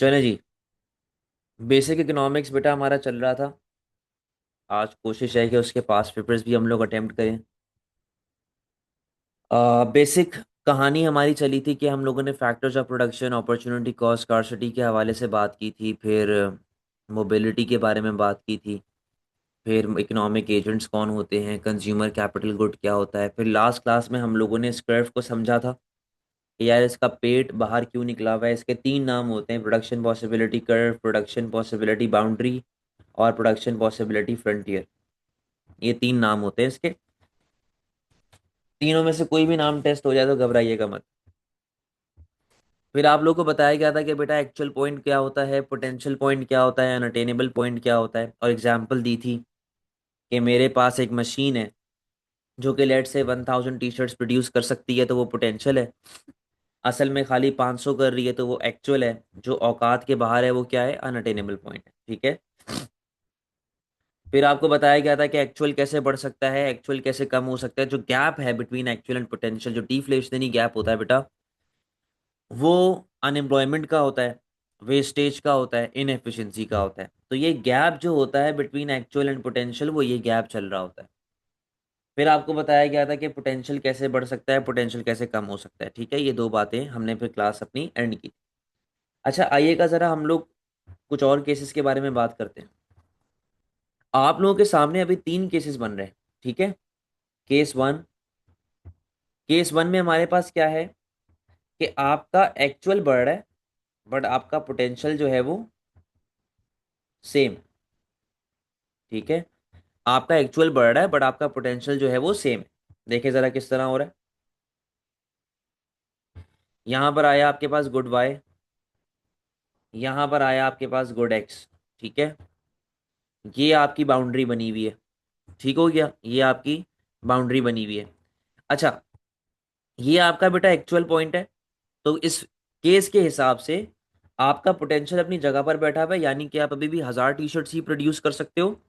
चले जी। Basic economics बेटा हमारा चल रहा था। आज कोशिश है कि उसके पास पेपर्स भी हम लोग अटेम्प्ट करें। बेसिक कहानी हमारी चली थी कि हम लोगों ने factors of production, opportunity cost, scarcity के हवाले से बात की थी। फिर मोबिलिटी के बारे में बात की थी। फिर इकोनॉमिक एजेंट्स कौन होते हैं, कंज्यूमर कैपिटल गुड क्या होता है। फिर लास्ट क्लास में हम लोगों ने इस कर्व को समझा था कि यार इसका पेट बाहर क्यों निकला हुआ है। इसके तीन नाम होते हैं: production possibility curve, production possibility boundary और प्रोडक्शन पॉसिबिलिटी फ्रंटियर। ये तीन नाम होते हैं इसके। तीनों में से कोई भी नाम टेस्ट हो जाए तो घबराइएगा मत। फिर आप लोग को बताया गया था कि बेटा एक्चुअल पॉइंट क्या होता है, पोटेंशियल पॉइंट क्या होता है, अनअटेनेबल पॉइंट क्या होता है। और एग्जाम्पल दी थी कि मेरे पास एक मशीन है जो कि लेट से 1000 टी शर्ट्स प्रोड्यूस कर सकती है, तो वो पोटेंशियल है। असल में खाली 500 कर रही है तो वो एक्चुअल है। जो औकात के बाहर है वो क्या है, अनअटेनेबल पॉइंट है। ठीक है। फिर आपको बताया गया था कि एक्चुअल कैसे बढ़ सकता है, एक्चुअल कैसे कम हो सकता है। जो गैप है बिटवीन एक्चुअल एंड पोटेंशियल, जो डिफ्लेशनरी गैप होता है बेटा, वो अनएम्प्लॉयमेंट का होता है, वेस्टेज का होता है, इनएफिशिएंसी का होता है। तो ये गैप जो होता है बिटवीन एक्चुअल एंड पोटेंशियल, वो ये गैप चल रहा होता है। फिर आपको बताया गया था कि पोटेंशियल कैसे बढ़ सकता है, पोटेंशियल कैसे कम हो सकता है। ठीक है, ये दो बातें हमने फिर क्लास अपनी एंड की। अच्छा, आइएगा ज़रा हम लोग कुछ और केसेस के बारे में बात करते हैं। आप लोगों के सामने अभी तीन केसेस बन रहे हैं। ठीक है। Case one. केस वन में हमारे पास क्या है कि आपका एक्चुअल बढ़ रहा है बट आपका पोटेंशियल जो है वो सेम। ठीक है। आपका एक्चुअल बढ़ रहा है बट आपका पोटेंशियल जो है वो सेम है। देखिए जरा किस तरह हो रहा है। यहां पर आया आपके पास गुड वाई, यहां पर आया आपके पास गुड एक्स। ठीक है। ये आपकी बाउंड्री बनी हुई है। ठीक हो गया, ये आपकी बाउंड्री बनी हुई है। अच्छा, ये आपका बेटा एक्चुअल पॉइंट है। तो इस केस के हिसाब से आपका पोटेंशियल अपनी जगह पर बैठा हुआ है, यानी कि आप अभी भी 1000 टी शर्ट्स ही प्रोड्यूस कर सकते हो।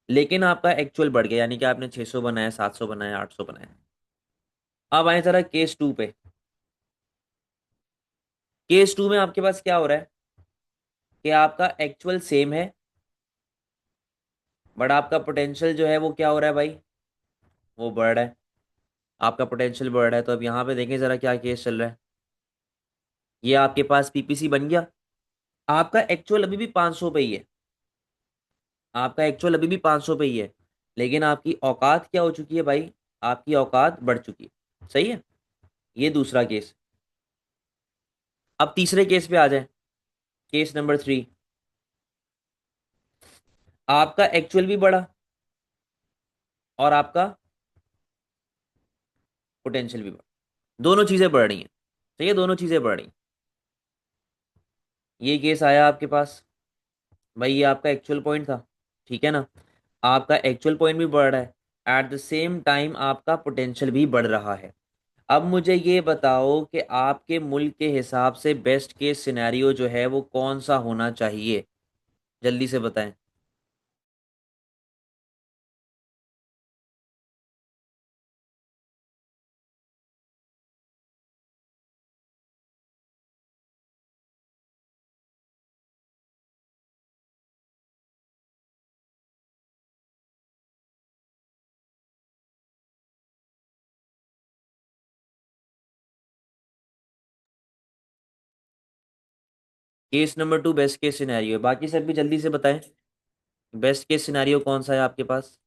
लेकिन आपका एक्चुअल बढ़ गया, यानी कि आपने 600 बनाया, 700 बनाया, 800 बनाया। अब आए जरा केस टू पे। केस टू में आपके पास क्या हो रहा है कि आपका एक्चुअल सेम है बट आपका पोटेंशियल जो है वो क्या हो रहा है भाई, वो बढ़ रहा है। आपका पोटेंशियल बढ़ रहा है। तो अब यहाँ पे देखें जरा क्या केस चल रहा है। ये आपके पास पीपीसी बन गया। आपका एक्चुअल अभी भी 500 पे ही है। आपका एक्चुअल अभी भी 500 पे ही है। लेकिन आपकी औकात क्या हो चुकी है भाई, आपकी औकात बढ़ चुकी है। सही है। ये दूसरा केस। अब तीसरे केस पे आ जाए। Case number three. आपका एक्चुअल भी बढ़ा और आपका पोटेंशियल भी बढ़ा। दोनों चीजें बढ़ रही हैं। ठीक है, दोनों चीजें बढ़ रही हैं। ये केस आया आपके पास। भाई ये आपका एक्चुअल पॉइंट था। ठीक है ना। आपका एक्चुअल पॉइंट भी बढ़ रहा है, एट द सेम टाइम आपका पोटेंशियल भी बढ़ रहा है। अब मुझे ये बताओ कि आपके मुल्क के हिसाब से बेस्ट केस सिनेरियो जो है वो कौन सा होना चाहिए, जल्दी से बताएं। Case number two best case scenario है। बाकी सब भी जल्दी से बताएं। बेस्ट केस सिनेरियो कौन सा है आपके पास।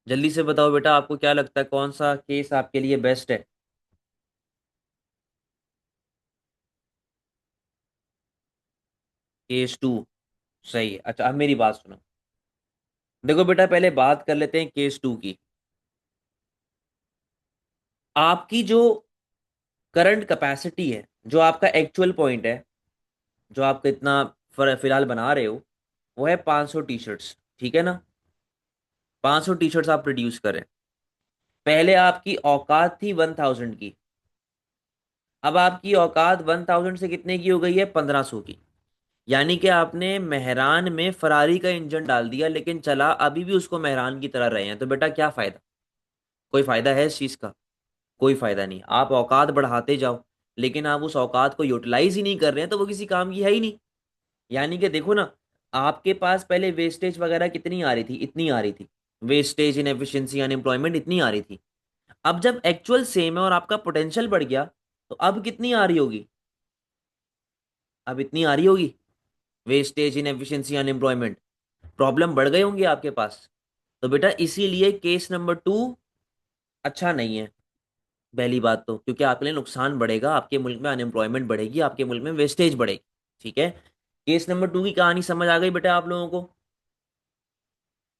जल्दी से बताओ बेटा, आपको क्या लगता है कौन सा केस आपके लिए बेस्ट है। केस टू सही है। अच्छा, अब मेरी बात सुनो। देखो बेटा, पहले बात कर लेते हैं केस टू की। आपकी जो करंट कैपेसिटी है, जो आपका एक्चुअल पॉइंट है, जो आप इतना फिलहाल बना रहे हो, वो है 500 टी शर्ट्स। ठीक है ना। 500 टी शर्ट्स आप प्रोड्यूस करें। पहले आपकी औकात थी 1000 की। अब आपकी औकात 1000 से कितने की हो गई है, 1500 की। यानी कि आपने मेहरान में फरारी का इंजन डाल दिया, लेकिन चला अभी भी उसको मेहरान की तरह रहे हैं, तो बेटा क्या फायदा? कोई फायदा है इस चीज का? कोई फायदा नहीं। आप औकात बढ़ाते जाओ, लेकिन आप उस औकात को यूटिलाइज ही नहीं कर रहे हैं, तो वो किसी काम की है ही नहीं। यानी कि देखो ना, आपके पास पहले वेस्टेज वगैरह कितनी आ रही थी? इतनी आ रही थी। वेस्टेज, इनएफिशिएंसी, अनएम्प्लॉयमेंट इतनी आ रही थी। अब जब एक्चुअल सेम है और आपका पोटेंशियल बढ़ गया, तो अब कितनी आ रही होगी? अब इतनी आ रही होगी। वेस्टेज, इनएफिशिएंसी, अनएम्प्लॉयमेंट, प्रॉब्लम बढ़ गए होंगे आपके पास। तो बेटा इसीलिए केस नंबर 2 अच्छा नहीं है। पहली बात तो क्योंकि आपके लिए नुकसान बढ़ेगा, आपके मुल्क में अनएम्प्लॉयमेंट बढ़ेगी, आपके मुल्क में वेस्टेज बढ़ेगी। ठीक है। केस नंबर 2 की कहानी समझ आ गई बेटा आप लोगों को?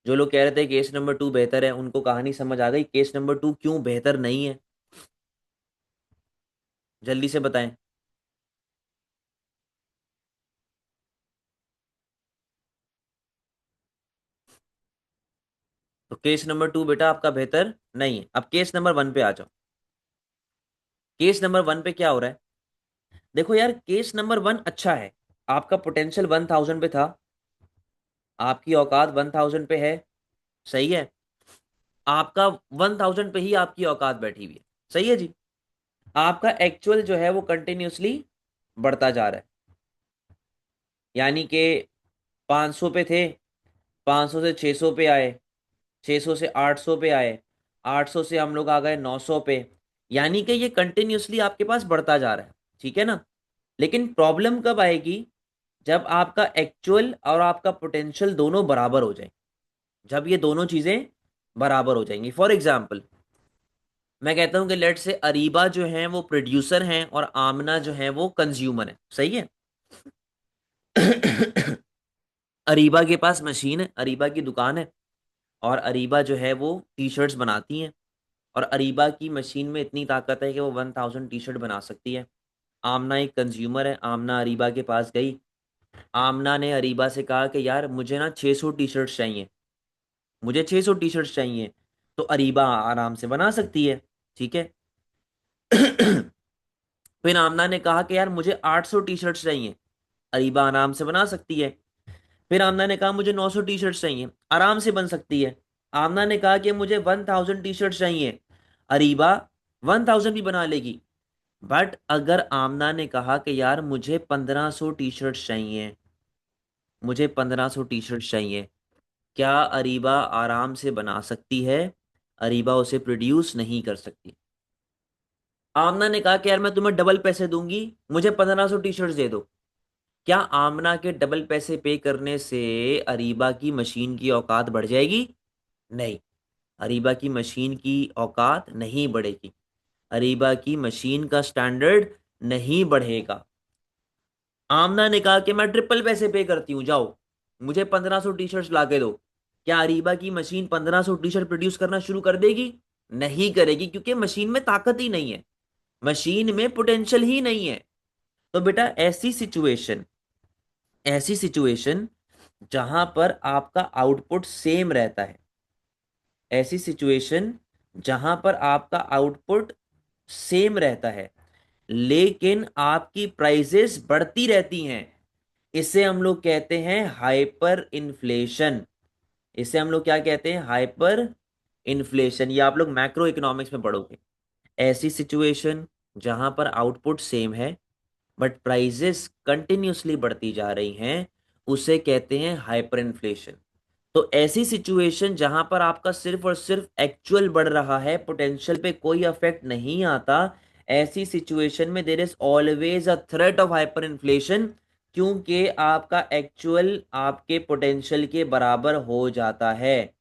जो लोग कह रहे थे केस नंबर 2 बेहतर है, उनको कहानी समझ आ गई केस नंबर 2 क्यों बेहतर नहीं है? जल्दी से बताएं। तो केस नंबर 2 बेटा आपका बेहतर नहीं है। अब केस नंबर 1 पे आ जाओ। केस नंबर 1 पे क्या हो रहा है? देखो यार, केस नंबर 1 अच्छा है। आपका पोटेंशियल 1000 पे था, आपकी औकात 1000 पे है। सही है। आपका 1000 पे ही आपकी औकात बैठी हुई है। सही है जी। आपका एक्चुअल जो है वो कंटिन्यूअसली बढ़ता जा रहा है। यानी कि 500 पे थे, 500 से 600 पे आए, 600 से 800 पे आए, 800 से हम लोग आ गए 900 पे। यानी कि ये कंटिन्यूअसली आपके पास बढ़ता जा रहा है। ठीक है ना? लेकिन प्रॉब्लम कब आएगी? जब आपका एक्चुअल और आपका पोटेंशियल दोनों बराबर हो जाए। जब ये दोनों चीजें बराबर हो जाएंगी। फॉर एग्जाम्पल, मैं कहता हूं कि लेट से अरीबा जो है वो प्रोड्यूसर हैं और आमना जो है वो कंज्यूमर है। सही है। अरीबा के पास मशीन है, अरीबा की दुकान है, और अरीबा जो है वो टी शर्ट्स बनाती हैं। और अरीबा की मशीन में इतनी ताकत है कि वो 1000 टी शर्ट बना सकती है। आमना एक कंज्यूमर है, आमना अरीबा के पास गई। आमना ने अरीबा से कहा कि यार मुझे ना 600 टी शर्ट्स चाहिए, मुझे 600 टी शर्ट्स चाहिए। तो अरीबा आराम से बना सकती है। ठीक है। फिर आमना ने कहा कि यार मुझे 800 टी शर्ट्स चाहिए, अरीबा आराम से बना सकती है। फिर आमना ने कहा मुझे 900 टी शर्ट्स चाहिए, आराम से बन सकती है। आमना ने कहा कि मुझे 1000 टी शर्ट्स चाहिए, अरीबा 1000 भी बना लेगी। बट अगर आमना ने कहा कि यार मुझे 1500 टी शर्ट्स चाहिए, मुझे 1500 टी शर्ट्स चाहिए, क्या अरीबा आराम से बना सकती है? अरीबा उसे प्रोड्यूस नहीं कर सकती। आमना ने कहा कि यार मैं तुम्हें डबल पैसे दूंगी, मुझे 1500 टी शर्ट्स दे दो। क्या आमना के डबल पैसे पे करने से अरीबा की मशीन की औकात बढ़ जाएगी? नहीं। अरीबा की मशीन की औकात नहीं बढ़ेगी। अरीबा की मशीन का स्टैंडर्ड नहीं बढ़ेगा। आमना ने कहा कि मैं ट्रिपल पैसे पे करती हूँ, जाओ मुझे 1500 टी शर्ट्स ला के दो। क्या अरीबा की मशीन 1500 टी शर्ट प्रोड्यूस करना शुरू कर देगी? नहीं करेगी, क्योंकि मशीन में ताकत ही नहीं है, मशीन में पोटेंशियल ही नहीं है। तो बेटा ऐसी सिचुएशन जहां पर आपका आउटपुट सेम रहता है, ऐसी सिचुएशन जहां पर आपका आउटपुट सेम रहता है लेकिन आपकी प्राइसेस बढ़ती रहती हैं, इसे हम लोग कहते हैं हाइपर इन्फ्लेशन। इसे हम लोग क्या कहते हैं? Hyper inflation. ये आप लोग मैक्रो इकोनॉमिक्स में पढ़ोगे। ऐसी सिचुएशन जहां पर आउटपुट सेम है बट प्राइसेस कंटिन्यूअसली बढ़ती जा रही हैं, उसे कहते हैं हाइपर इन्फ्लेशन। तो ऐसी सिचुएशन जहां पर आपका सिर्फ और सिर्फ एक्चुअल बढ़ रहा है, पोटेंशियल पे कोई अफेक्ट नहीं आता, ऐसी सिचुएशन में there is always a threat of hyper inflation, क्योंकि आपका एक्चुअल आपके पोटेंशियल के बराबर हो जाता है।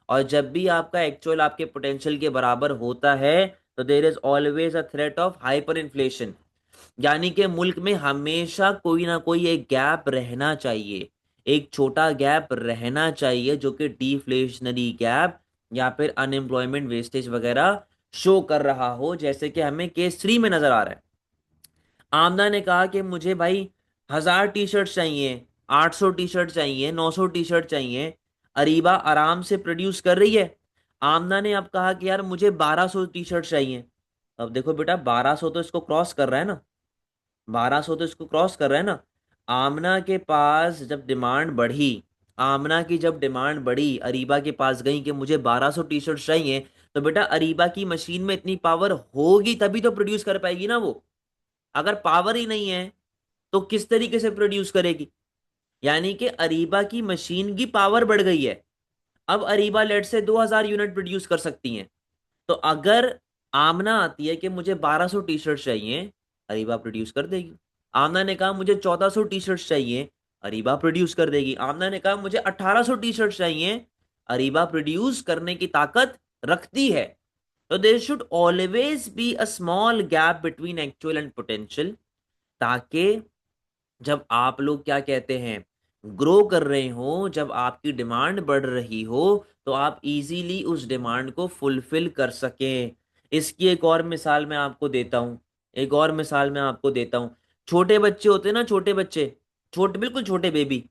और जब भी आपका एक्चुअल आपके पोटेंशियल के बराबर होता है, तो there is always a threat of hyper inflation. यानी कि मुल्क में हमेशा कोई ना कोई एक गैप रहना चाहिए, एक छोटा गैप रहना चाहिए, जो कि डिफ्लेशनरी गैप या फिर अनएम्प्लॉयमेंट वेस्टेज वगैरह शो कर रहा हो, जैसे कि हमें केस 3 में नजर आ रहा है। आमना ने कहा कि मुझे भाई 1000 टी शर्ट चाहिए, 800 टी शर्ट चाहिए, 900 टी शर्ट चाहिए। अरीबा आराम से प्रोड्यूस कर रही है। आमना ने अब कहा कि यार मुझे 1200 टी शर्ट चाहिए। अब देखो बेटा, 1200 तो इसको क्रॉस कर रहा है ना, 1200 तो इसको क्रॉस कर रहा है ना। आमना के पास जब डिमांड बढ़ी, आमना की जब डिमांड बढ़ी, अरीबा के पास गई कि मुझे 1200 टी शर्ट चाहिए, तो बेटा अरीबा की मशीन में इतनी पावर होगी तभी तो प्रोड्यूस कर पाएगी ना वो। अगर पावर ही नहीं है तो किस तरीके से प्रोड्यूस करेगी? यानी कि अरीबा की मशीन की पावर बढ़ गई है। अब अरीबा लेट से 2000 यूनिट प्रोड्यूस कर सकती हैं। तो अगर आमना आती है कि मुझे 1200 टी शर्ट चाहिए, अरीबा प्रोड्यूस कर देगी। आमना ने कहा मुझे 1400 टी शर्ट चाहिए, अरीबा प्रोड्यूस कर देगी। आमना ने कहा मुझे 1800 टी शर्ट चाहिए, अरीबा प्रोड्यूस करने की ताकत रखती है। तो there should always be a small gap between actual and potential, ताकि जब आप लोग क्या कहते हैं, ग्रो कर रहे हो, जब आपकी डिमांड बढ़ रही हो, तो आप इजीली उस डिमांड को फुलफिल कर सकें। इसकी एक और मिसाल मैं आपको देता हूं, एक और मिसाल मैं आपको देता हूं। छोटे बच्चे होते हैं ना, छोटे बच्चे, छोटे बिल्कुल छोटे बेबी,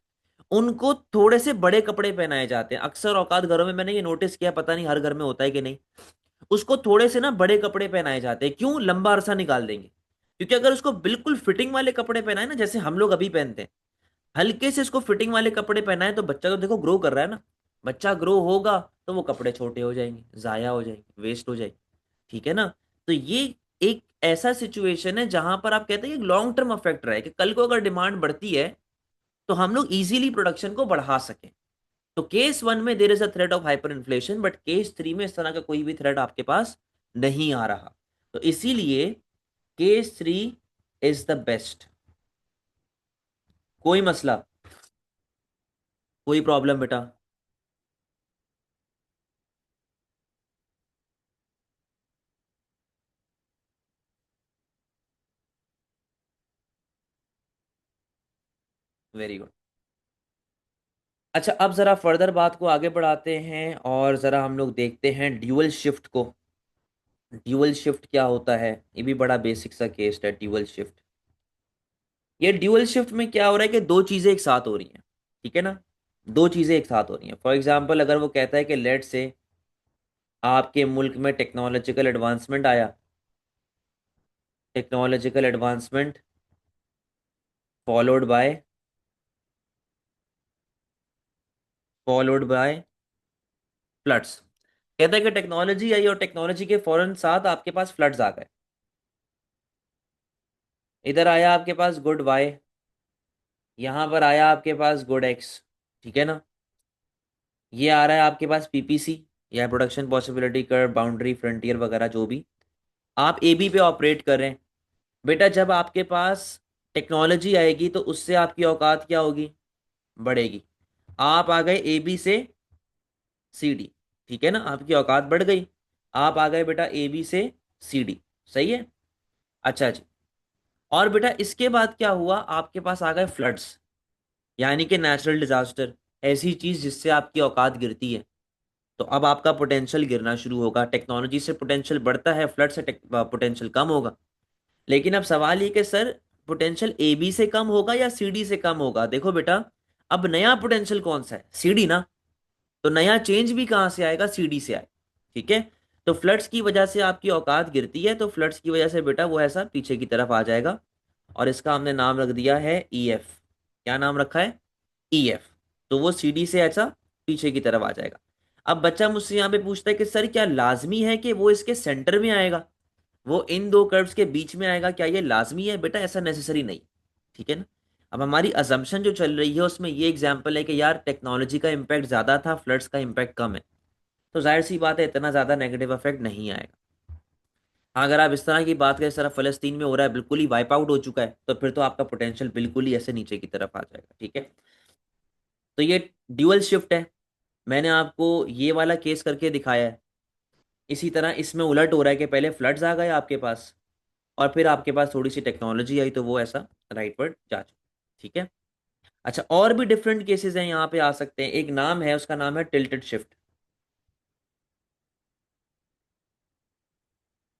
उनको थोड़े से बड़े कपड़े पहनाए जाते हैं अक्सर औकात घरों में। मैंने ये नोटिस किया, पता नहीं हर घर में होता है कि नहीं। उसको थोड़े से ना बड़े कपड़े पहनाए जाते हैं, क्यों? लंबा अरसा निकाल देंगे। क्योंकि अगर उसको बिल्कुल फिटिंग वाले कपड़े पहनाए ना, जैसे हम लोग अभी पहनते हैं, हल्के से इसको फिटिंग वाले कपड़े पहनाए, तो बच्चा तो देखो ग्रो कर रहा है ना, बच्चा ग्रो होगा तो वो कपड़े छोटे हो जाएंगे, जाया हो जाएंगे, वेस्ट हो जाएंगे। ठीक है ना? तो ये एक ऐसा सिचुएशन है जहां पर आप कहते हैं कि लॉन्ग टर्म इफेक्ट रहे, कि कल को अगर डिमांड बढ़ती है तो हम लोग इजीली प्रोडक्शन को बढ़ा सकें। तो केस वन में there is a threat of hyper inflation, but case three में इस तरह का कोई भी थ्रेट आपके पास नहीं आ रहा। तो इसीलिए case three is the best. कोई मसला, कोई प्रॉब्लम बेटा? Very good. अच्छा, अब जरा फर्दर बात को आगे बढ़ाते हैं और जरा हम लोग देखते हैं ड्यूअल शिफ्ट को। ड्यूअल शिफ्ट क्या होता है? ये भी बड़ा बेसिक सा केस है, ड्यूअल शिफ्ट। ये ड्यूअल शिफ्ट में क्या हो रहा है कि दो चीजें एक साथ हो रही हैं। ठीक है ना? दो चीजें एक साथ हो रही हैं। फॉर एग्जाम्पल, अगर वो कहता है कि लेट से आपके मुल्क में टेक्नोलॉजिकल एडवांसमेंट आया, technological advancement followed by, followed by floods. कहता है कि टेक्नोलॉजी आई और टेक्नोलॉजी के फौरन साथ आपके पास फ्लड्स आ गए। इधर आया आपके पास गुड वाई, यहां पर आया आपके पास गुड एक्स। ठीक है ना? ये आ रहा है आपके पास पीपीसी, या production possibility curve, boundary frontier वगैरह जो भी। आप ए बी पे ऑपरेट कर रहे हैं। बेटा जब आपके पास टेक्नोलॉजी आएगी तो उससे आपकी औकात क्या होगी? बढ़ेगी। आप आ गए ए बी से सी डी। ठीक है ना? आपकी औकात बढ़ गई। आप आ गए बेटा ए बी से सी डी। सही है? अच्छा जी। और बेटा इसके बाद क्या हुआ? आपके पास आ गए फ्लड्स, यानी कि नेचुरल डिजास्टर, ऐसी चीज जिससे आपकी औकात गिरती है। तो अब आपका पोटेंशियल गिरना शुरू होगा। टेक्नोलॉजी से पोटेंशियल बढ़ता है, फ्लड से पोटेंशियल कम होगा। लेकिन अब सवाल ये कि सर पोटेंशियल ए बी से कम होगा या सी डी से कम होगा? देखो बेटा, अब नया पोटेंशियल कौन सा है? सी डी ना। तो नया चेंज भी कहाँ से आएगा? सी डी से आए। ठीक है? तो फ्लड्स की वजह से आपकी औकात गिरती है, तो फ्लड्स की वजह से बेटा वो ऐसा पीछे की तरफ आ जाएगा। और इसका हमने नाम रख दिया है ई एफ। क्या नाम रखा है? E F. तो वो सी डी से ऐसा पीछे की तरफ आ जाएगा। अब बच्चा मुझसे यहाँ पे पूछता है कि सर क्या लाजमी है कि वो इसके सेंटर में आएगा, वो इन दो कर्व्स के बीच में आएगा? क्या ये लाजमी है? बेटा ऐसा नेसेसरी नहीं। ठीक है ना? अब हमारी अजम्पशन जो चल रही है उसमें ये एग्जांपल है कि यार टेक्नोलॉजी का इम्पैक्ट ज्यादा था, फ्लड्स का इम्पैक्ट कम है, तो जाहिर सी बात है इतना ज्यादा नेगेटिव इफेक्ट नहीं आएगा। हाँ, अगर आप इस तरह की बात करें, इस तरह फलस्तीन में हो रहा है, बिल्कुल ही वाइप आउट हो चुका है, तो फिर तो आपका पोटेंशियल बिल्कुल ही ऐसे नीचे की तरफ आ जाएगा। ठीक है? तो ये ड्यूअल शिफ्ट है। मैंने आपको ये वाला केस करके दिखाया है। इसी तरह इसमें उलट हो रहा है कि पहले फ्लड्स आ गए आपके पास, और फिर आपके पास थोड़ी सी टेक्नोलॉजी आई तो वो ऐसा राइटवर्ड जा चुका। ठीक है? अच्छा, और भी डिफरेंट केसेस हैं यहाँ पे आ सकते हैं। एक नाम है, उसका नाम है टिल्टेड शिफ्ट।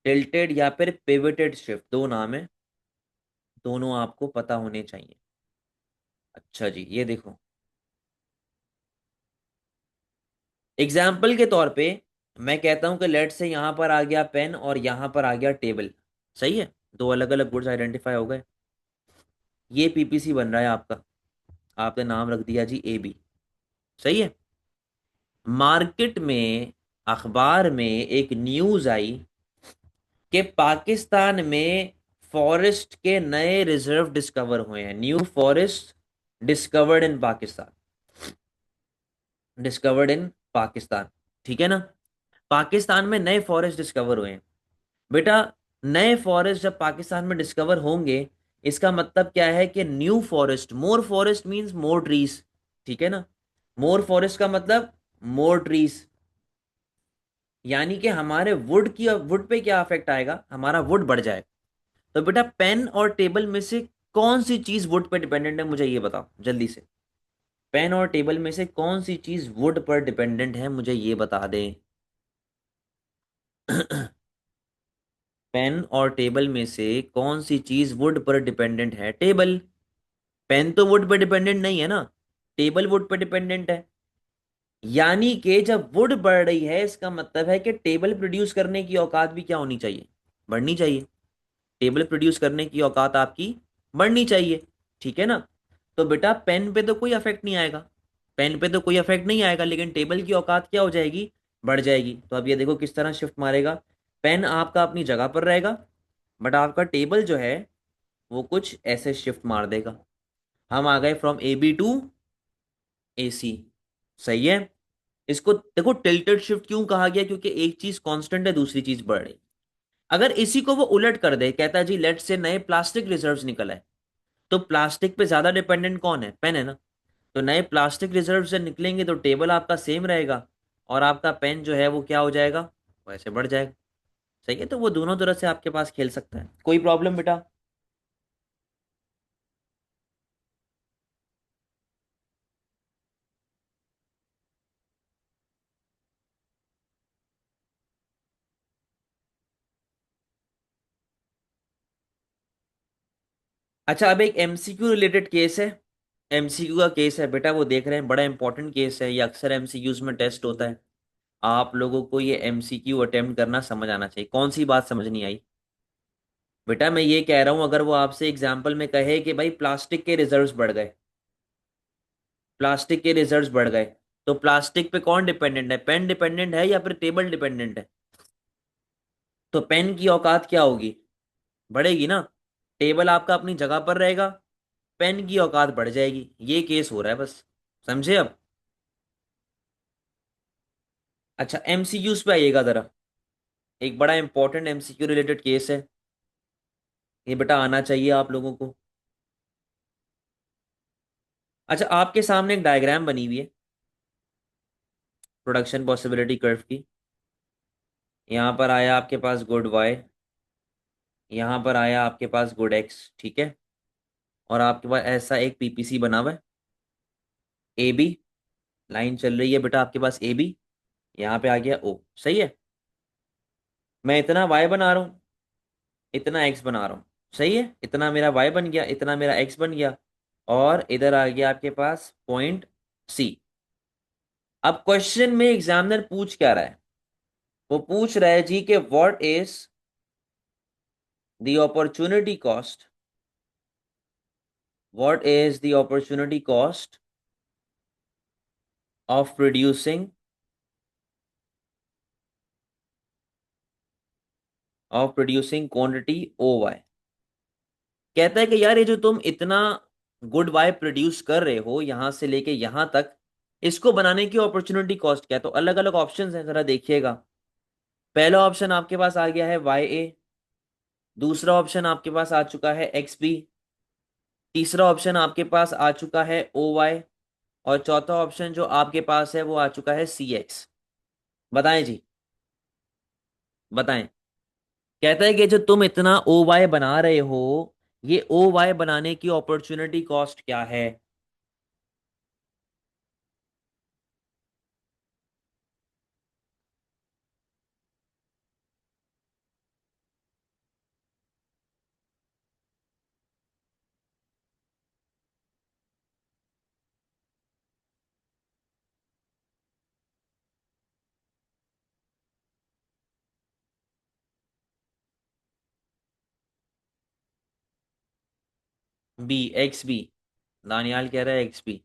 टिल्टेड या फिर पिवटेड शिफ्ट, दो नाम है, दोनों आपको पता होने चाहिए। अच्छा जी, ये देखो, एग्जाम्पल के तौर पे मैं कहता हूं कि लेट से यहां पर आ गया पेन और यहां पर आ गया टेबल। सही है? दो अलग अलग गुड्स आइडेंटिफाई हो गए। ये पीपीसी बन रहा है आपका, आपने नाम रख दिया जी AB। सही है। मार्केट में, अखबार में एक न्यूज आई कि पाकिस्तान में फॉरेस्ट के नए रिजर्व डिस्कवर हुए हैं, new forest discovered in Pakistan, discovered in Pakistan. ठीक है ना। पाकिस्तान में नए फॉरेस्ट डिस्कवर हुए हैं। बेटा, नए फॉरेस्ट जब पाकिस्तान में डिस्कवर होंगे, इसका मतलब क्या है कि न्यू फॉरेस्ट, मोर फॉरेस्ट मींस मोर ट्रीज। ठीक है ना। मोर फॉरेस्ट का मतलब मोर ट्रीज, यानी कि हमारे वुड की, वुड पे क्या इफेक्ट आएगा, हमारा वुड बढ़ जाएगा। तो बेटा, पेन और टेबल में से कौन सी चीज वुड पर डिपेंडेंट है, मुझे ये बताओ जल्दी से। पेन और टेबल में से कौन सी चीज वुड पर डिपेंडेंट है, मुझे ये बता दें। पेन और टेबल में से कौन सी चीज वुड पर डिपेंडेंट है? टेबल। पेन तो वुड पर डिपेंडेंट नहीं है ना, टेबल वुड पर डिपेंडेंट है। यानी कि जब वुड बढ़ रही है, इसका मतलब है कि टेबल प्रोड्यूस करने की औकात भी क्या होनी चाहिए, बढ़नी चाहिए। टेबल प्रोड्यूस करने की औकात आपकी बढ़नी चाहिए। ठीक है ना। तो बेटा, पेन पे तो कोई अफेक्ट नहीं आएगा, पेन पे तो कोई अफेक्ट नहीं आएगा, लेकिन टेबल की औकात क्या हो जाएगी, बढ़ जाएगी। तो अब ये देखो किस तरह शिफ्ट मारेगा। पेन आपका अपनी जगह पर रहेगा, बट आपका टेबल जो है वो कुछ ऐसे शिफ्ट मार देगा। हम आ गए फ्रॉम AB टू AC। सही है। इसको देखो टिल्टेड शिफ्ट क्यों कहा गया, क्योंकि एक चीज कांस्टेंट है, दूसरी चीज बढ़ रही। अगर इसी को वो उलट कर दे, कहता है जी लेट से नए प्लास्टिक रिजर्व्स निकल आए, तो प्लास्टिक पे ज्यादा डिपेंडेंट कौन है, पेन है ना। तो नए प्लास्टिक रिजर्व से निकलेंगे तो टेबल आपका सेम रहेगा, और आपका पेन जो है वो क्या हो जाएगा, वैसे बढ़ जाएगा। सही है। तो वो दोनों तरह से आपके पास खेल सकता है, कोई प्रॉब्लम बेटा? अच्छा, अब एक MCQ रिलेटेड केस है। MCQ का केस है बेटा, वो देख रहे हैं, बड़ा इंपॉर्टेंट केस है, ये अक्सर MCQs में टेस्ट होता है। आप लोगों को ये MCQ अटेम्प्ट करना समझ आना चाहिए। कौन सी बात समझ नहीं आई? बेटा, मैं ये कह रहा हूं, अगर वो आपसे एग्जाम्पल में कहे कि भाई प्लास्टिक के रिजर्व्स बढ़ गए, प्लास्टिक के रिजर्व्स बढ़ गए, तो प्लास्टिक पे कौन डिपेंडेंट है, पेन डिपेंडेंट है या फिर टेबल डिपेंडेंट है? तो पेन की औकात क्या होगी, बढ़ेगी ना। टेबल आपका अपनी जगह पर रहेगा, पेन की औकात बढ़ जाएगी। ये केस हो रहा है बस, समझे अब? अच्छा, MCQs पे आइएगा जरा। एक बड़ा इंपॉर्टेंट MCQ रिलेटेड केस है, ये बेटा आना चाहिए आप लोगों को। अच्छा, आपके सामने एक डायग्राम बनी हुई है प्रोडक्शन पॉसिबिलिटी कर्व की। यहाँ पर आया आपके पास गुड Y, यहाँ पर आया आपके पास गुड X। ठीक है। और आपके पास ऐसा एक PPC बना हुआ है, AB। लाइन चल रही है बेटा आपके पास AB, यहाँ पे आ गया O। सही है। मैं इतना Y बना रहा हूँ, इतना X बना रहा हूँ। सही है। इतना मेरा Y बन गया, इतना मेरा X बन गया, और इधर आ गया आपके पास पॉइंट C। अब क्वेश्चन में एग्जामिनर पूछ क्या रहा है, वो पूछ रहा है जी कि what is the opportunity cost, what is the opportunity cost of producing, of producing quantity OY। कहता है कि यार ये जो तुम इतना गुड वाई प्रोड्यूस कर रहे हो यहां से लेके यहां तक, इसको बनाने की अपॉर्चुनिटी कॉस्ट क्या है? तो अलग अलग ऑप्शंस हैं, जरा देखिएगा। पहला ऑप्शन आपके पास आ गया है YA, दूसरा ऑप्शन आपके पास आ चुका है XB, तीसरा ऑप्शन आपके पास आ चुका है OY, और चौथा ऑप्शन जो आपके पास है वो आ चुका है CX। बताएं जी, बताएं। कहता है कि जो तुम इतना OY बना रहे हो, ये OY बनाने की अपॉर्चुनिटी कॉस्ट क्या है? B, x B. दानियाल कह रहा है एक्स बी।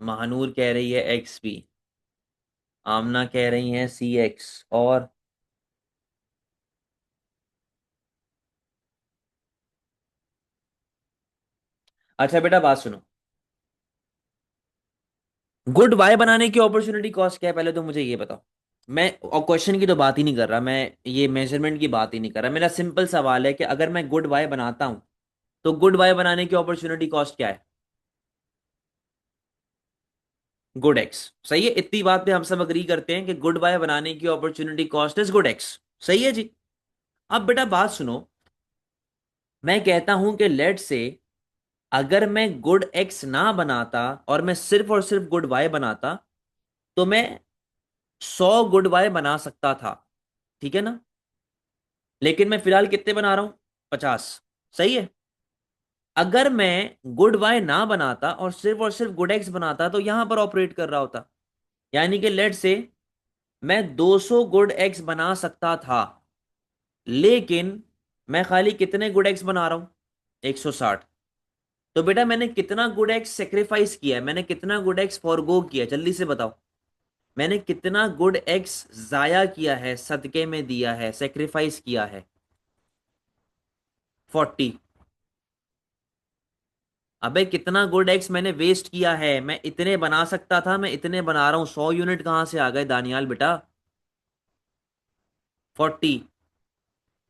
महानूर कह रही है एक्स बी। आमना कह रही है सी एक्स। और अच्छा बेटा बात सुनो, गुड बाय बनाने की अपॉर्चुनिटी कॉस्ट क्या है पहले तो मुझे ये बताओ। मैं और क्वेश्चन की तो बात ही नहीं कर रहा, मैं ये मेजरमेंट की बात ही नहीं कर रहा। मेरा सिंपल सवाल है कि अगर मैं गुड बाय बनाता हूं तो गुड बाय बनाने की अपॉर्चुनिटी कॉस्ट क्या है? Good x. सही है, इतनी बात पे हम सब अग्री करते हैं कि गुड बाय बनाने की opportunity cost is good x. सही है जी। अब बेटा बात सुनो, मैं कहता हूं कि लेट से अगर मैं गुड एक्स ना बनाता और मैं सिर्फ और सिर्फ गुड वाई बनाता तो मैं 100 गुड वाई बना सकता था। ठीक है ना? लेकिन मैं फिलहाल कितने बना रहा हूं? 50। सही है। अगर मैं गुड वाई ना बनाता और सिर्फ गुड एक्स बनाता तो यहां पर ऑपरेट कर रहा होता। यानी कि लेट से मैं 200 गुड एक्स बना सकता था, लेकिन मैं खाली कितने गुड एक्स बना रहा हूं? 160। तो बेटा मैंने कितना गुड एक्स सेक्रीफाइस किया है, मैंने कितना गुड एक्स फॉरगो किया है, जल्दी से बताओ। मैंने कितना गुड एक्स जाया किया है, सदके में दिया है, सेक्रीफाइस किया है? 40। अबे कितना गुड एक्स मैंने वेस्ट किया है? मैं इतने बना सकता था, मैं इतने बना रहा हूं। 100 यूनिट कहां से आ गए दानियाल बेटा? 40।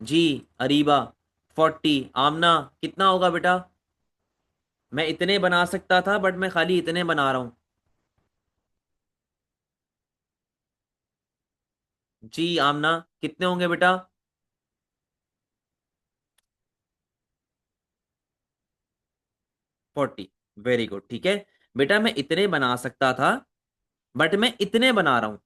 जी। अरीबा 40। आमना कितना होगा बेटा? मैं इतने बना सकता था बट मैं खाली इतने बना रहा हूं। जी आमना कितने होंगे बेटा? 40। वेरी गुड, ठीक है। बेटा मैं इतने बना सकता था बट मैं इतने बना रहा हूं।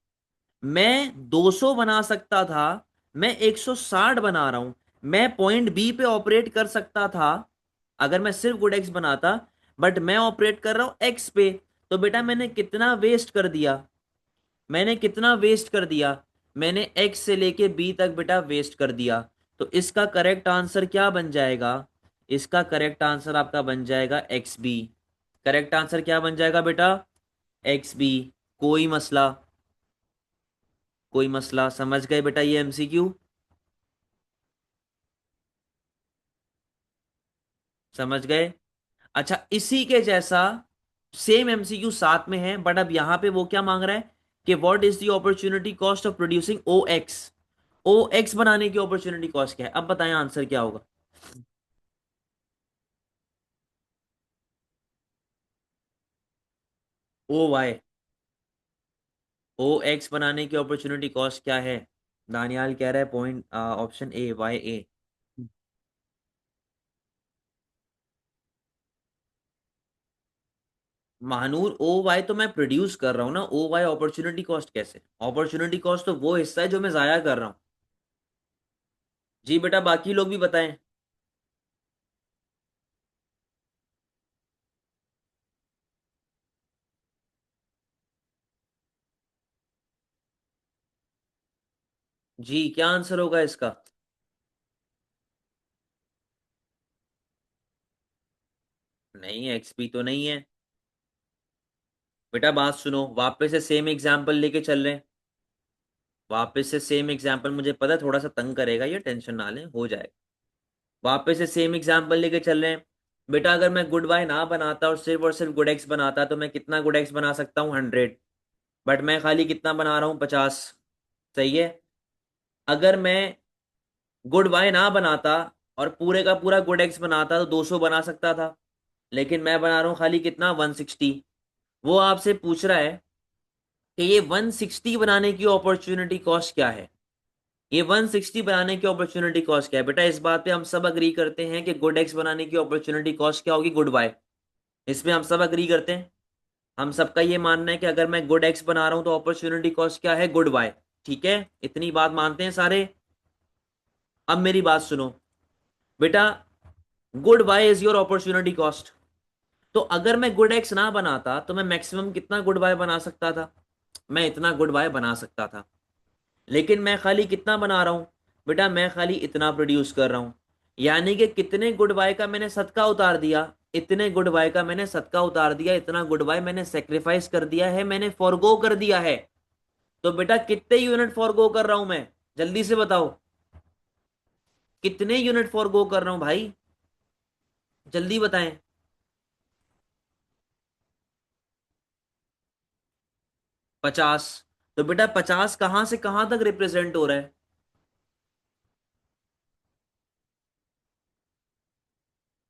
मैं 200 बना सकता था, मैं 160 बना रहा हूं। मैं पॉइंट बी पे ऑपरेट कर सकता था अगर मैं सिर्फ गुड एक्स बनाता, बट मैं ऑपरेट कर रहा हूं एक्स पे। तो बेटा मैंने कितना वेस्ट कर दिया? मैंने कितना वेस्ट कर दिया? मैंने एक्स से लेके बी तक बेटा वेस्ट कर दिया। तो इसका करेक्ट आंसर क्या बन जाएगा? इसका करेक्ट आंसर आपका बन जाएगा एक्स बी। करेक्ट आंसर क्या बन जाएगा बेटा? X B. कोई मसला? कोई मसला? समझ गए बेटा ये एमसीक्यू? समझ गए? अच्छा इसी के जैसा सेम एमसीक्यू साथ में है, बट अब यहां पे वो क्या मांग रहा है कि what is the opportunity cost of producing O X. O X बनाने की अपॉर्चुनिटी कॉस्ट क्या है? अब बताएं आंसर क्या होगा। ओ वाई। ओ एक्स बनाने की अपॉर्चुनिटी कॉस्ट क्या है? दानियाल कह रहा है point option A, Y A. Mahnoor O Y तो मैं प्रोड्यूस कर रहा हूं ना, ओ वाई अपॉर्चुनिटी कॉस्ट कैसे? अपॉर्चुनिटी कॉस्ट तो वो हिस्सा है जो मैं जाया कर रहा हूं। जी बेटा बाकी लोग भी बताएं। जी क्या आंसर होगा इसका? नहीं एक्सपी तो नहीं है। बेटा बात सुनो, वापस से सेम एग्जांपल लेके चल रहे हैं। वापस से सेम एग्जांपल, मुझे पता है थोड़ा सा तंग करेगा ये, टेंशन ना लें हो जाएगा। वापस से सेम एग्जांपल लेके चल रहे हैं। बेटा अगर मैं गुड बाय ना बनाता और सिर्फ गुड एक्स बनाता तो मैं कितना गुड एक्स बना सकता हूँ? 100। बट मैं खाली कितना बना रहा हूँ? 50। सही है। अगर मैं गुड बाय ना बनाता और पूरे का पूरा गुड एक्स बनाता तो 200 बना सकता था, लेकिन मैं बना रहा हूँ खाली कितना? 160। वो आपसे पूछ रहा है कि ये 160 बनाने की अपॉर्चुनिटी कॉस्ट क्या है। ये 160 बनाने की अपॉर्चुनिटी कॉस्ट क्या है? बेटा इस बात पे हम सब अग्री करते हैं कि गुड एक्स बनाने की अपॉर्चुनिटी कॉस्ट क्या होगी? Good Y. इसमें हम सब अग्री करते हैं। हम सबका ये मानना है कि अगर मैं गुड एक्स बना रहा हूं तो अपॉर्चुनिटी कॉस्ट क्या है? Good Y. ठीक है, इतनी बात मानते हैं सारे। अब मेरी बात सुनो बेटा, good Y is your opportunity cost. तो अगर मैं गुड एक्स ना बनाता तो मैं मैक्सिमम कितना गुड बाय बना सकता था? मैं इतना गुड बाय बना सकता था। लेकिन मैं खाली कितना बना रहा हूं? बेटा मैं खाली इतना प्रोड्यूस कर रहा हूं। यानी कि कितने गुड बाय का मैंने सदका उतार दिया, इतने गुड बाय का मैंने सदका उतार दिया, इतना गुड बाय मैंने सेक्रीफाइस कर दिया है, मैंने फॉरगो कर दिया है। तो बेटा कितने यूनिट फॉरगो कर रहा हूं मैं, जल्दी से बताओ, कितने यूनिट फॉरगो कर रहा हूं भाई, जल्दी बताएं। 50। तो बेटा 50 कहां से कहां तक रिप्रेजेंट हो रहा है?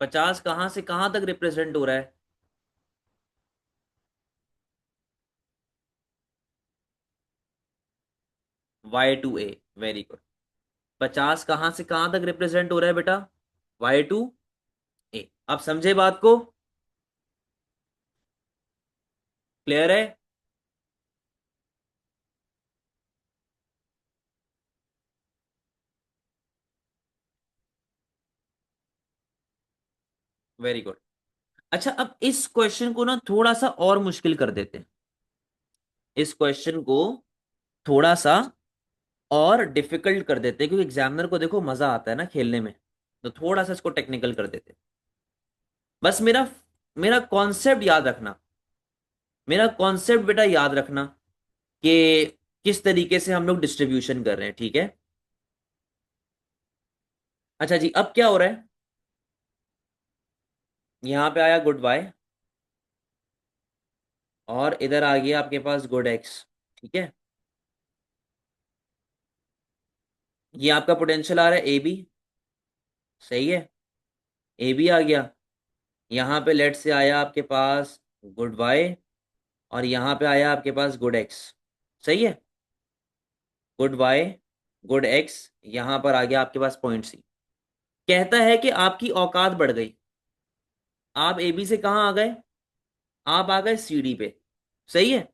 50 कहां से कहां तक रिप्रेजेंट हो रहा है? Y2A। Very good. 50 कहां से कहां तक रिप्रेजेंट हो रहा है बेटा? Y2A। आप समझे बात को? क्लियर है? Very good. अच्छा, अब इस क्वेश्चन को ना थोड़ा सा और मुश्किल कर देते हैं, इस क्वेश्चन को थोड़ा सा और डिफिकल्ट कर देते हैं, क्योंकि एग्जामिनर को देखो मजा आता है ना खेलने में, तो थोड़ा सा इसको टेक्निकल कर देते हैं। बस मेरा मेरा कॉन्सेप्ट याद रखना, मेरा कॉन्सेप्ट बेटा याद रखना कि किस तरीके से हम लोग डिस्ट्रीब्यूशन कर रहे हैं, ठीक है? अच्छा जी, अब क्या हो रहा है? यहां पे आया गुड बाय, और इधर आ गया आपके पास गुड एक्स, ठीक है? ये आपका पोटेंशियल आ रहा है ए बी, सही है? ए बी आ गया। यहाँ पे लेट से आया आपके पास गुड वाई, और यहाँ पे आया आपके पास गुड एक्स, सही है? गुड वाई, गुड एक्स, यहाँ पर आ गया आपके पास पॉइंट सी। कहता है कि आपकी औकात बढ़ गई, आप ए बी से कहाँ आ गए? आप आ गए सी डी पे, सही है?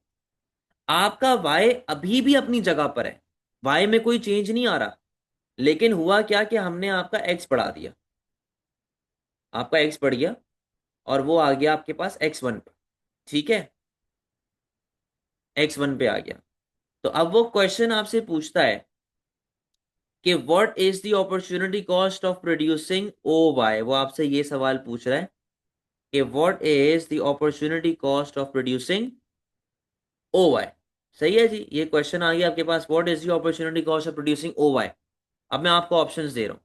आपका वाई अभी भी अपनी जगह पर है, वाई में कोई चेंज नहीं आ रहा, लेकिन हुआ क्या कि हमने आपका एक्स बढ़ा दिया, आपका एक्स बढ़ गया, और वो आ गया आपके पास X1 पर, ठीक है? X1 पे आ गया। तो अब वो क्वेश्चन आपसे पूछता है कि what is the opportunity cost of producing O Y, वो आपसे ये सवाल पूछ रहा है कि what is the opportunity cost of producing O Y. सही है जी, ये क्वेश्चन आ गया आपके पास, what is the opportunity cost of producing O Y. अब मैं आपको ऑप्शंस दे रहा हूँ।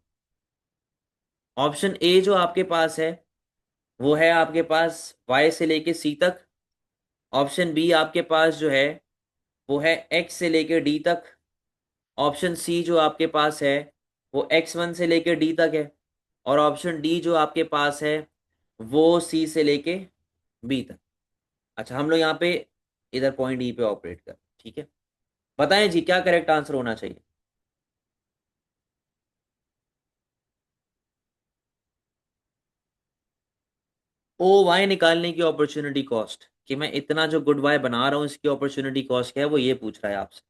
ऑप्शन ए जो आपके पास है, वो है आपके पास वाई से लेके सी तक। ऑप्शन बी आपके पास जो है, वो है एक्स से लेके डी तक। ऑप्शन सी जो आपके पास है, वो X1 से लेके डी तक है। और ऑप्शन डी जो आपके पास है, वो सी से लेके बी तक। अच्छा, हम लोग यहाँ पे इधर पॉइंट ई पे ऑपरेट कर, ठीक है? बताएं जी, क्या करेक्ट आंसर होना चाहिए? ओ वाई निकालने की अपॉर्चुनिटी कॉस्ट, कि मैं इतना जो गुड वाई बना रहा हूँ इसकी अपॉर्चुनिटी कॉस्ट क्या है, वो ये पूछ रहा है आपसे।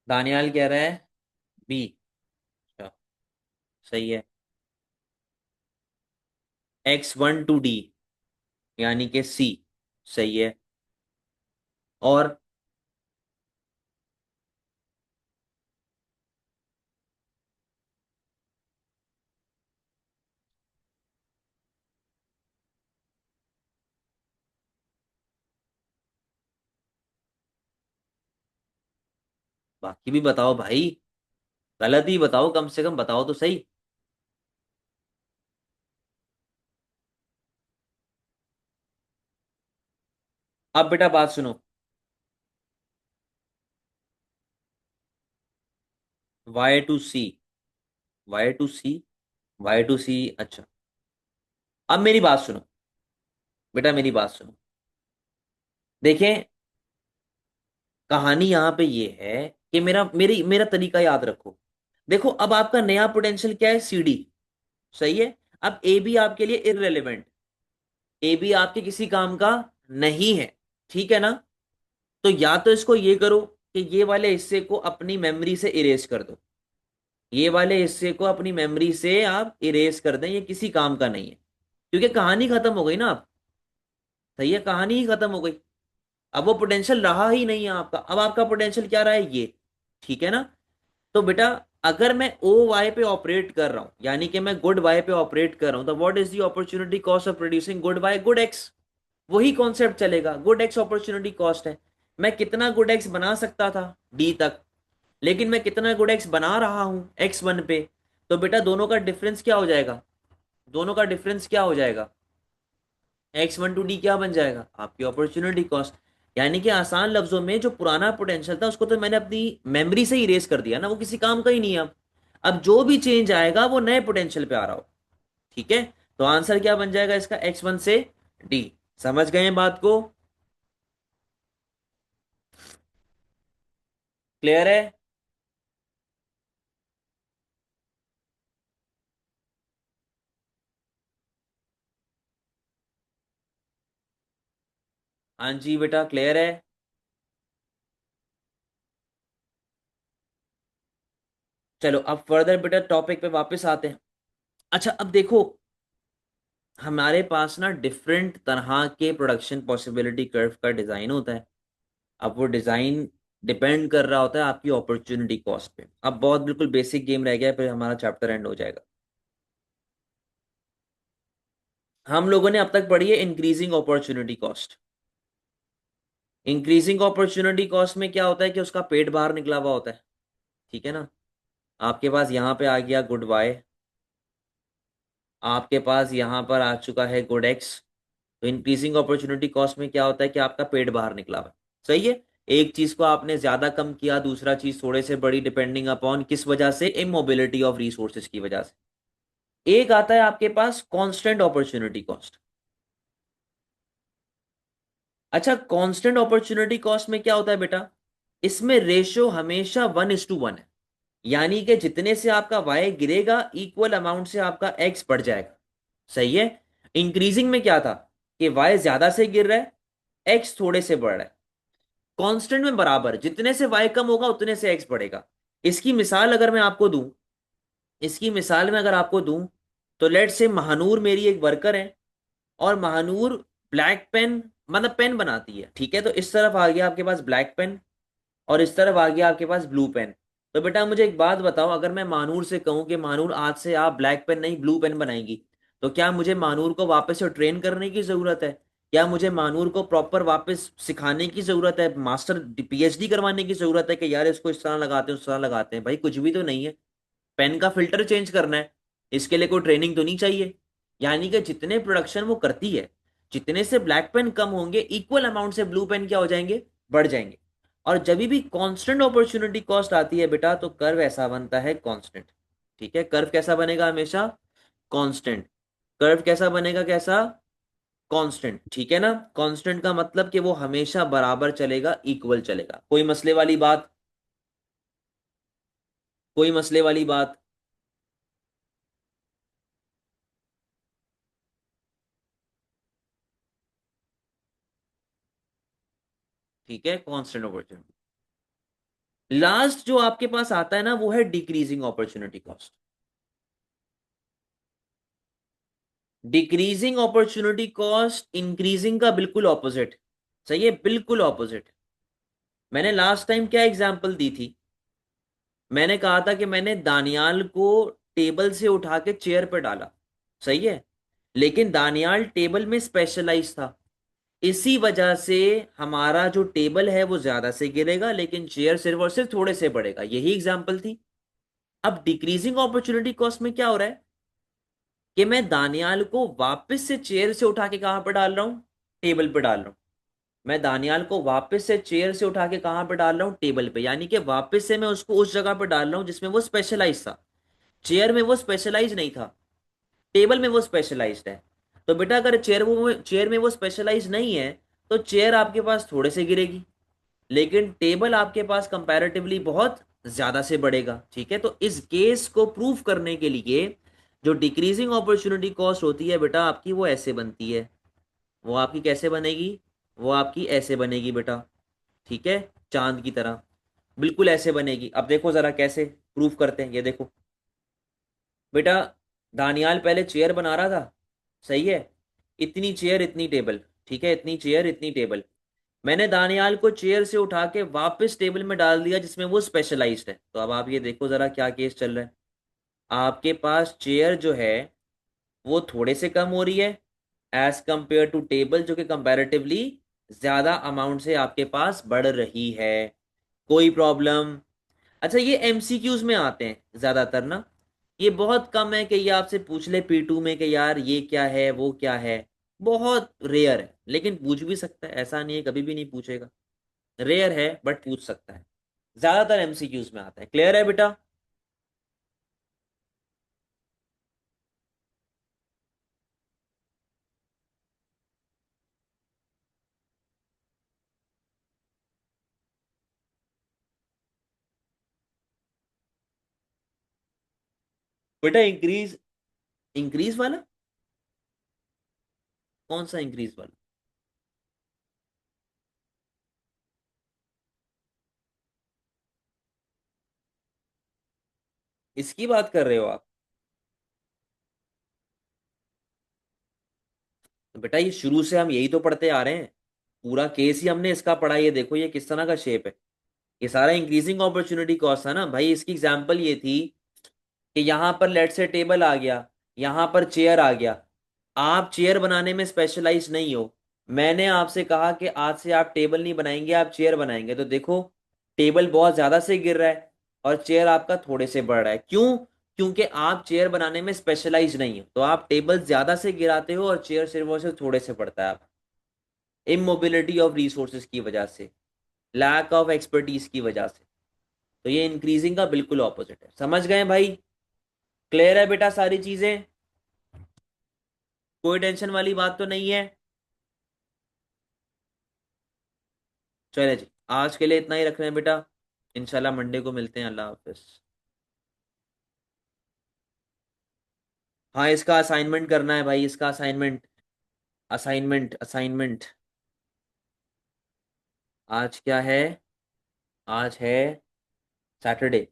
दानियाल कह रहा है बी। अच्छा, सही है। X1 to D, यानी कि सी, सही है। और बाकी भी बताओ भाई, गलत ही बताओ, कम से कम बताओ तो सही। अब बेटा बात सुनो। Y2C, Y2C, Y2C, अच्छा। अब मेरी बात सुनो, बेटा मेरी बात सुनो। देखें, कहानी यहाँ पे ये है कि मेरा तरीका याद रखो। देखो, अब आपका नया पोटेंशियल क्या है? CD, सही है? अब ए बी आपके लिए इररेलेवेंट, ए बी आपके किसी काम का नहीं है, ठीक है ना? तो या तो इसको ये करो कि ये वाले हिस्से को अपनी मेमोरी से इरेज कर दो, ये वाले हिस्से को अपनी मेमोरी से आप इरेज कर दें, ये किसी काम का नहीं है, क्योंकि कहानी खत्म हो गई ना आप। सही है, कहानी ही खत्म हो गई। अब वो पोटेंशियल रहा ही नहीं है आपका, अब आपका पोटेंशियल क्या रहा है ये। ठीक है ना। तो बेटा, अगर मैं ओ वाई पे ऑपरेट कर रहा हूं, यानी कि मैं गुड वाई पे ऑपरेट कर रहा हूं, तो what is the opportunity cost of producing good Y, good X. वही कॉन्सेप्ट चलेगा, गुड एक्स अपॉर्चुनिटी कॉस्ट है। मैं कितना गुड एक्स बना सकता था डी तक, लेकिन मैं कितना गुड एक्स बना रहा हूं एक्स वन पे। तो बेटा दोनों का डिफरेंस क्या हो जाएगा, दोनों का डिफरेंस क्या हो जाएगा, एक्स वन टू डी क्या बन जाएगा, आपकी अपॉर्चुनिटी कॉस्ट। यानी कि आसान लफ्जों में, जो पुराना पोटेंशियल था उसको तो मैंने अपनी मेमोरी से ही इरेज कर दिया ना, वो किसी काम का ही नहीं है अब जो भी चेंज आएगा वो नए पोटेंशियल पे आ रहा हो। ठीक है। तो आंसर क्या बन जाएगा इसका, एक्स वन से डी। समझ गए हैं बात को। क्लियर है। हाँ जी बेटा, क्लियर है। चलो अब फर्दर बेटा टॉपिक पे वापस आते हैं। अच्छा अब देखो, हमारे पास ना डिफरेंट तरह के प्रोडक्शन पॉसिबिलिटी कर्व का डिजाइन होता है। अब वो डिजाइन डिपेंड कर रहा होता है आपकी अपॉर्चुनिटी कॉस्ट पे। अब बहुत बिल्कुल बेसिक गेम रह गया है, फिर हमारा चैप्टर एंड हो जाएगा। हम लोगों ने अब तक पढ़ी है increasing opportunity cost. Increasing opportunity cost में क्या होता है कि उसका पेट बाहर निकला हुआ होता है। ठीक है ना। आपके पास यहाँ पे आ गया गुड वाई, आपके पास यहाँ पर आ चुका है गुड एक्स। तो इंक्रीजिंग अपॉर्चुनिटी कॉस्ट में क्या होता है कि आपका पेट बाहर निकला हुआ है। सही है। एक चीज को आपने ज्यादा कम किया, दूसरा चीज थोड़े से बड़ी, डिपेंडिंग अपॉन किस वजह से, इमोबिलिटी ऑफ रिसोर्सेज की वजह से। एक आता है आपके पास कांस्टेंट अपॉर्चुनिटी कॉस्ट। अच्छा, कांस्टेंट अपॉर्चुनिटी कॉस्ट में क्या होता है बेटा, इसमें रेशियो हमेशा 1:1 है। यानी कि जितने से आपका वाई गिरेगा इक्वल अमाउंट से आपका एक्स बढ़ जाएगा। सही है। इंक्रीजिंग में क्या था कि वाई ज्यादा से गिर रहा है, एक्स थोड़े से बढ़ रहा है। कांस्टेंट में बराबर, जितने से वाई कम होगा उतने से एक्स बढ़ेगा। इसकी मिसाल अगर मैं आपको दूं, इसकी मिसाल में अगर आपको दूं, तो लेट से महानूर मेरी एक वर्कर है, और महानूर ब्लैक पेन, मतलब पेन बनाती है। ठीक है। तो इस तरफ आ गया आपके पास ब्लैक पेन, और इस तरफ आ गया आपके पास ब्लू पेन। तो बेटा मुझे एक बात बताओ, अगर मैं महानूर से कहूं कि महानूर आज से आप ब्लैक पेन नहीं ब्लू पेन बनाएंगी, तो क्या मुझे महानूर को वापस से ट्रेन करने की जरूरत है? क्या मुझे महानूर को प्रॉपर वापस सिखाने की जरूरत है, मास्टर पीएचडी करवाने की जरूरत है कि यार इसको इस तरह लगाते हैं उस तरह लगाते हैं? भाई कुछ भी तो नहीं है। पेन का फिल्टर चेंज करना है, इसके लिए कोई ट्रेनिंग तो नहीं चाहिए। यानी कि जितने प्रोडक्शन वो करती है, जितने से ब्लैक पेन कम होंगे इक्वल अमाउंट से ब्लू पेन क्या हो जाएंगे, बढ़ जाएंगे। और जब भी कांस्टेंट अपॉर्चुनिटी कॉस्ट आती है बेटा, तो कर्व ऐसा बनता है कांस्टेंट। ठीक है। कर्व कैसा बनेगा हमेशा, कांस्टेंट। कर्व कैसा बनेगा, कैसा, कांस्टेंट। ठीक है ना। कांस्टेंट का मतलब कि वो हमेशा बराबर चलेगा, इक्वल चलेगा। कोई मसले वाली बात, कोई मसले वाली बात। ठीक है, कांस्टेंट अपॉर्चुनिटी। लास्ट जो आपके पास आता है ना, वो है decreasing opportunity cost. Decreasing opportunity cost increasing का बिल्कुल ऑपोजिट। सही है, बिल्कुल ऑपोजिट। मैंने लास्ट टाइम क्या एग्जांपल दी थी, मैंने कहा था कि मैंने दानियाल को टेबल से उठा के चेयर पे डाला। सही है। लेकिन दानियाल टेबल में स्पेशलाइज था, इसी वजह से हमारा जो टेबल है वो ज्यादा से गिरेगा, लेकिन चेयर सिर्फ और सिर्फ थोड़े से बढ़ेगा। यही एग्जांपल थी। अब डिक्रीजिंग अपॉर्चुनिटी कॉस्ट में क्या हो रहा है कि मैं दानियाल को वापस से चेयर से उठा के कहां पर डाल रहा हूं, टेबल पे डाल रहा हूं। मैं दानियाल को वापस से चेयर से उठा के कहां पे डाल रहा हूं, टेबल पे। यानी कि वापस से मैं उसको उस जगह पे डाल रहा हूं जिसमें वो स्पेशलाइज था। चेयर में वो स्पेशलाइज नहीं था, टेबल में वो स्पेशलाइज्ड है। तो बेटा अगर चेयर में वो स्पेशलाइज नहीं है, तो चेयर आपके पास थोड़े से गिरेगी, लेकिन टेबल आपके पास कंपैरेटिवली बहुत ज्यादा से बढ़ेगा। ठीक है। तो इस केस को प्रूव करने के लिए जो डिक्रीजिंग अपॉर्चुनिटी कॉस्ट होती है बेटा आपकी, वो ऐसे बनती है। वो आपकी कैसे बनेगी, वो आपकी ऐसे बनेगी बेटा। ठीक है। चांद की तरह बिल्कुल ऐसे बनेगी। अब देखो जरा कैसे प्रूफ करते हैं, ये देखो। बेटा दानियाल पहले चेयर बना रहा था, सही है, इतनी चेयर इतनी टेबल, ठीक है, इतनी चेयर इतनी टेबल। मैंने दानियाल को चेयर से उठा के वापस टेबल में डाल दिया जिसमें वो स्पेशलाइज्ड है। तो अब आप ये देखो जरा क्या केस चल रहा है। आपके पास चेयर जो है वो थोड़े से कम हो रही है एज कंपेयर टू टेबल, जो कि कंपैरेटिवली ज्यादा अमाउंट से आपके पास बढ़ रही है। कोई प्रॉब्लम? अच्छा, ये एमसीक्यूज में आते हैं ज्यादातर ना, ये बहुत कम है कि ये आपसे पूछ ले P2 में कि यार ये क्या है वो क्या है। बहुत रेयर है, लेकिन पूछ भी सकता है, ऐसा नहीं है कभी भी नहीं पूछेगा। रेयर है बट पूछ सकता है। ज्यादातर एमसीक्यूज में आता है। क्लियर है बेटा? बेटा इंक्रीज, इंक्रीज वाला? कौन सा इंक्रीज वाला? इसकी बात कर रहे हो आप? तो बेटा ये शुरू से हम यही तो पढ़ते आ रहे हैं, पूरा केस ही हमने इसका पढ़ा। ये देखो ये किस तरह का शेप है। ये सारा इंक्रीजिंग अपॉर्चुनिटी कॉस्ट था ना भाई। इसकी एग्जांपल ये थी कि यहाँ पर लेट से टेबल आ गया, यहाँ पर चेयर आ गया। आप चेयर बनाने में स्पेशलाइज नहीं हो। मैंने आपसे कहा कि आज से आप टेबल नहीं बनाएंगे, आप चेयर बनाएंगे। तो देखो टेबल बहुत ज्यादा से गिर रहा है और चेयर आपका थोड़े से बढ़ रहा है। क्यों? क्योंकि आप चेयर बनाने में स्पेशलाइज नहीं हो, तो आप टेबल ज्यादा से गिराते हो और चेयर सिर्फ और सिर्फ थोड़े से पड़ता है। आप इमोबिलिटी ऑफ रिसोर्सेज की वजह से, लैक ऑफ एक्सपर्टीज की वजह से। तो ये इंक्रीजिंग का बिल्कुल ऑपोजिट है। समझ गए भाई? क्लियर है बेटा सारी चीजें? कोई टेंशन वाली बात तो नहीं है? चले जी, आज के लिए इतना ही रख रहे हैं बेटा। इंशाल्लाह मंडे को मिलते हैं। अल्लाह हाफिज। हाँ इसका असाइनमेंट करना है भाई, इसका असाइनमेंट। Assignment assignment. आज क्या है? आज है सैटरडे।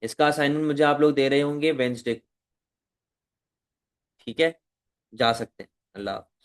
इसका असाइनमेंट मुझे आप लोग दे रहे होंगे वेंसडे। ठीक है, जा सकते हैं। अल्लाह हाफ़िज़।